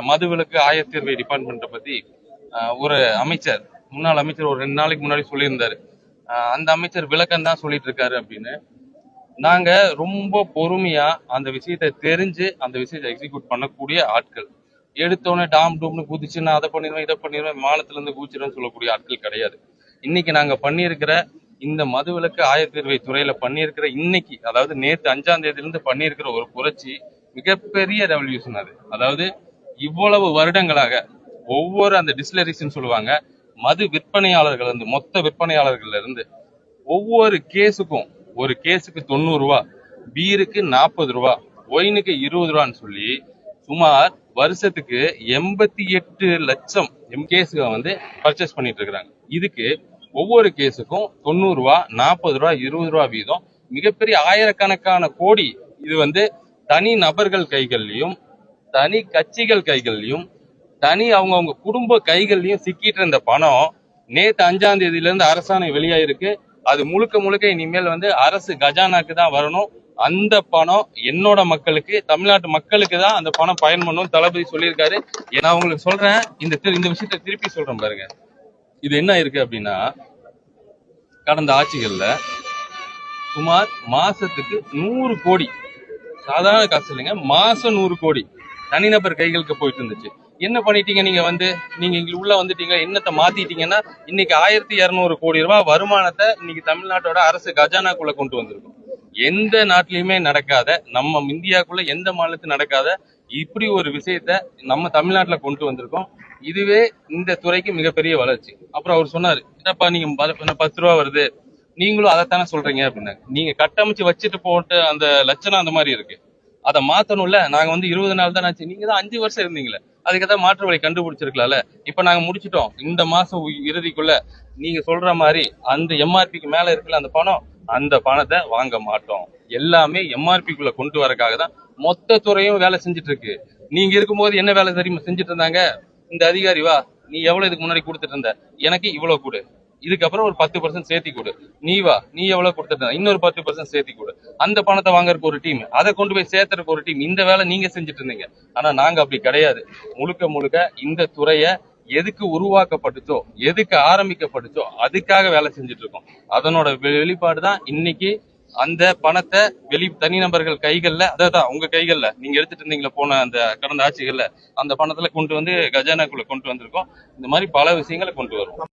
மதுவிலக்கு ஆயத்தீர்வை டிபார்ட்மெண்ட்டை பத்தி ஒரு அமைச்சர், முன்னாள் அமைச்சர் ஒரு 2 நாளைக்கு முன்னாடி சொல்லியிருந்தாரு. அந்த அமைச்சர் விளக்கம் தான் சொல்லிட்டு இருக்காரு அப்படின்னு. நாங்க ரொம்ப பொறுமையா அந்த விஷயத்தை தெரிஞ்சு அந்த விஷயத்தை எக்ஸிக்யூட் பண்ணக்கூடிய ஆட்கள். எடுத்தோடனே டாம் டூம்னு குதிச்சு நான் அதை பண்ணிடுவேன் இதை பண்ணிடுவேன் மானத்துல இருந்து குதிச்சிடுவேன் சொல்லக்கூடிய ஆட்கள் கிடையாது. இன்னைக்கு நாங்க பண்ணியிருக்கிற இந்த மதுவிலக்கு ஆயத்தீர்வை துறையில பண்ணியிருக்கிற இன்னைக்கு, அதாவது நேற்று 5ஆம் தேதியிலிருந்து பண்ணியிருக்கிற ஒரு புரட்சி மிகப்பெரிய ரெவல்யூஷன். அது அதாவது இவ்வளவு வருடங்களாக ஒவ்வொரு அந்த டிஸ்லரிஸ்ன்னு சொல்லுவாங்க, மது விற்பனையாளர்கள் இருந்து மொத்த விற்பனையாளர்கள்ல இருந்து ஒவ்வொரு கேஸுக்கும், ஒரு கேஸுக்கு 90 ரூபா, பீருக்கு 40 ரூபா, ஒயினுக்கு 20 ரூபான்னு சொல்லி சுமார் வருஷத்துக்கு 88 லட்சம் கேஸுக வந்து பர்ச்சேஸ் பண்ணிட்டு இருக்கிறாங்க. இதுக்கு ஒவ்வொரு கேஸுக்கும் 90 ரூபா, 40 ரூபா, 20 ரூபா வீதம் மிகப்பெரிய ஆயிரக்கணக்கான கோடி. இது வந்து தனி நபர்கள் கைகள்லயும், தனி கட்சிகள் கைகள்லயும், தனி அவங்கவுங்க குடும்ப கைகள்லயும் சிக்கிட்டு இருந்த பணம் நேற்று 5ஆம் தேதியில இருந்து அரசாணை வெளியாயிருக்கு. அது முழுக்க முழுக்க இனிமேல் வந்து அரசு கஜானாக்கு தான் வரணும். அந்த பணம் என்னோட மக்களுக்கு, தமிழ்நாட்டு மக்களுக்கு தான் அந்த பணம் பயன்படணும் தளபதி சொல்லியிருக்காரு. நான் உங்களுக்கு சொல்றேன், இந்த விஷயத்த திருப்பி சொல்றேன் பாருங்க. இது என்ன இருக்கு அப்படின்னா, கடந்த ஆட்சிகள்ல சுமார் மாசத்துக்கு 100 கோடி, சாதாரண காசு இல்லைங்க, மாசம் 100 கோடி தனிநபர் கைகளுக்கு போயிட்டு இருந்துச்சு. என்ன பண்ணிட்டீங்க நீங்க நீங்க இங்க உள்ள வந்துட்டீங்க, என்னத்தை மாத்திட்டீங்கன்னா இன்னைக்கு 1200 கோடி ரூபாய் வருமானத்தை இன்னைக்கு தமிழ்நாட்டோட அரசு கஜானாக்குள்ள கொண்டு வந்திருக்கும். எந்த நாட்டிலயுமே நடக்காத, நம்ம இந்தியாவுக்குள்ள எந்த மாநிலத்திலும் நடக்காத இப்படி ஒரு விஷயத்த நம்ம தமிழ்நாட்டுல கொண்டு வந்திருக்கோம். இதுவே இந்த துறைக்கு மிகப்பெரிய வளர்ச்சி. அப்புறம் அவர் சொன்னாரு, என்னப்பா நீங்க 10 ரூபா வருது, நீங்களும் அதைத்தானே சொல்றீங்க அப்படின்னாங்க. நீங்க கட்டமைச்சு வச்சுட்டு போட்டு அந்த லட்சணம் அந்த மாதிரி இருக்கு, அதை மாத்தணும்ல. நாங்க 20 நாள் தான் ஆச்சு, நீங்க தான் 5 வருஷம் இருந்தீங்களே, அதுக்கு ஏதாவது மாற்று வழி கண்டுபிடிச்சிருக்கலாம்ல. இப்ப நாங்க முடிச்சிட்டோம், இந்த மாசம் இறுதிக்குள்ள நீங்க சொல்ற மாதிரி அந்த எம்ஆர்பிக்கு மேல இருக்குல்ல அந்த பணம், அந்த பணத்தை வாங்க மாட்டோம். எல்லாமே எம்ஆர்பிக்குள்ள கொண்டு வரக்காக தான் மொத்த துறையும் வேலை செஞ்சுட்டு இருக்கு. நீங்க இருக்கும்போது என்ன வேலை தெரியுமா செஞ்சுட்டு இருந்தாங்க? இந்த அதிகாரி வா, நீ எவ்வளவு இதுக்கு முன்னாடி கொடுத்துட்டு இருந்த, எனக்கு இவ்வளவு கொடு, இதுக்கப்புறம் ஒரு 10% சேர்த்தி கொடு, நீ வா, நீ எவ்வளவு கொடுத்துட்ட, இன்னொரு 10% சேர்த்தி கொடு. அந்த பணத்தை வாங்கறதுக்கு ஒரு டீம், அதை கொண்டு போய் சேர்த்துறதுக்கு ஒரு டீம். இந்த வேலை நீங்க செஞ்சுட்டு இருந்தீங்க. ஆனா நாங்க அப்படி கிடையாது. முழுக்க முழுக்க இந்த துறைய எதுக்கு உருவாக்கப்பட்டுச்சோ, எதுக்கு ஆரம்பிக்கப்பட்டுச்சோ அதுக்காக வேலை செஞ்சுட்டு இருக்கோம். அதனோட வெளிப்பாடு தான் இன்னைக்கு அந்த பணத்தை தனிநபர்கள் கைகள்ல, அதான் உங்க கைகள்ல நீங்க எடுத்துட்டு இருந்தீங்களா போன அந்த கடந்த ஆட்சிகள்ல, அந்த பணத்துல கொண்டு வந்து கஜானாக்குள்ள கொண்டு வந்திருக்கோம். இந்த மாதிரி பல விஷயங்களை கொண்டு வருவோம்.